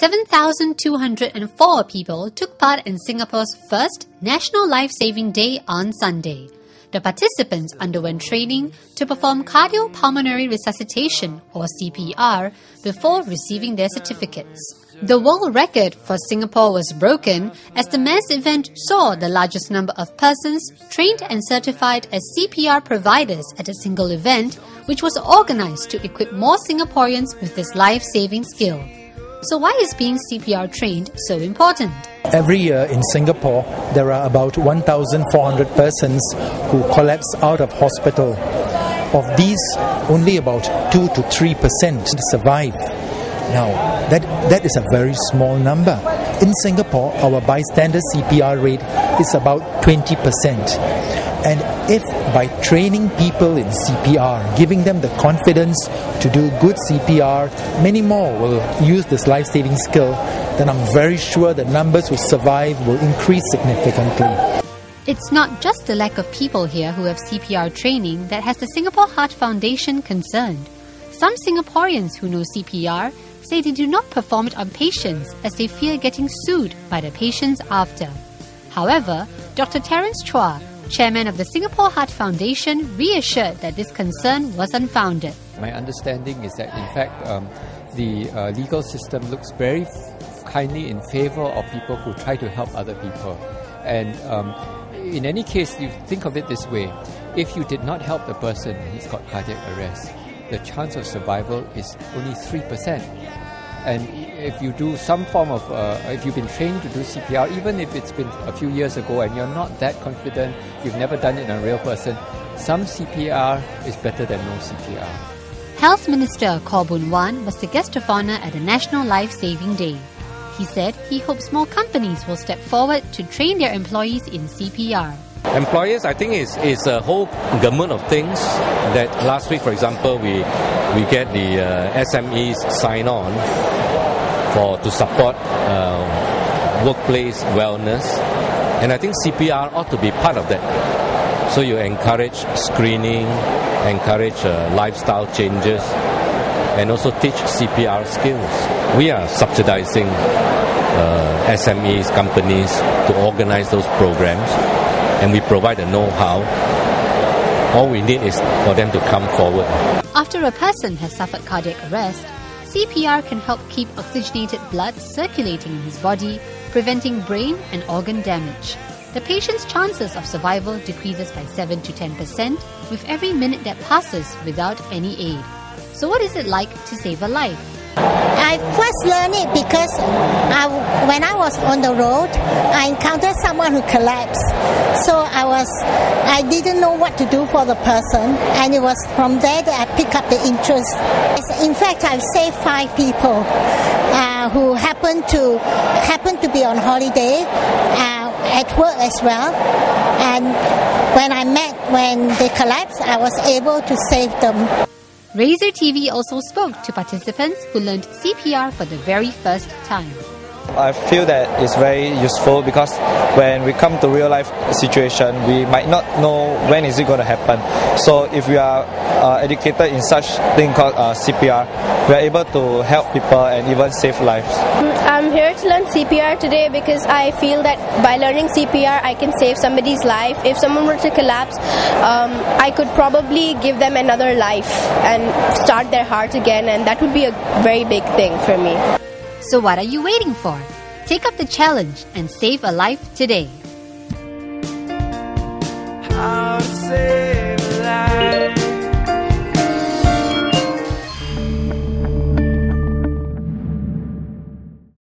7,204 people took part in Singapore's first National Life-Saving Day on Sunday. The participants underwent training to perform Cardiopulmonary Resuscitation or CPR before receiving their certificates. The world record for Singapore was broken as the mass event saw the largest number of persons trained and certified as CPR providers at a single event, which was organized to equip more Singaporeans with this life-saving skill. So why is being CPR trained so important? Every year in Singapore, there are about 1,400 persons who collapse out of hospital. Of these, only about 2 to 3% survive. Now, that is a very small number. In Singapore, our bystander CPR rate is about 20%. And if by training people in CPR, giving them the confidence to do good CPR, many more will use this life-saving skill, then I'm very sure the numbers who survive will increase significantly. It's not just the lack of people here who have CPR training that has the Singapore Heart Foundation concerned. Some Singaporeans who know CPR say they do not perform it on patients as they fear getting sued by the patients after. However, Dr. Terence Chua, chairman of the Singapore Heart Foundation, reassured that this concern was unfounded. My understanding is that, in fact, the legal system looks very kindly in favor of people who try to help other people. And in any case, you think of it this way: if you did not help the person and he's got cardiac arrest, the chance of survival is only 3%. And if you do some form of, if you've been trained to do CPR, even if it's been a few years ago and you're not that confident, you've never done it on a real person, some CPR is better than no CPR. Health Minister Khaw Boon Wan was the guest of honour at the National Life-Saving Day. He said he hopes more companies will step forward to train their employees in CPR. Employers, I think, is a whole gamut of things. That last week, for example, we get the SMEs sign on to support workplace wellness, and I think CPR ought to be part of that. So you encourage screening, encourage lifestyle changes, and also teach CPR skills. We are subsidizing SMEs, companies to organize those programs, and we provide the know-how. All we need is for them to come forward. After a person has suffered cardiac arrest, CPR can help keep oxygenated blood circulating in his body, preventing brain and organ damage. The patient's chances of survival decreases by 7 to 10% with every minute that passes without any aid. So what is it like to save a life? I first learned it because when I was on the road, I encountered someone who collapsed. So I didn't know what to do for the person, and it was from there that I picked up the interest. In fact, I've saved 5 people who happened to be on holiday at work as well. And when they collapsed, I was able to save them. Razor TV also spoke to participants who learned CPR for the very first time. I feel that it's very useful because when we come to real life situation, we might not know when is it going to happen. So if we are educated in such thing called CPR, we are able to help people and even save lives. I'm here to learn CPR today because I feel that by learning CPR, I can save somebody's life. If someone were to collapse, I could probably give them another life and start their heart again, and that would be a very big thing for me. So what are you waiting for? Take up the challenge and save a life today.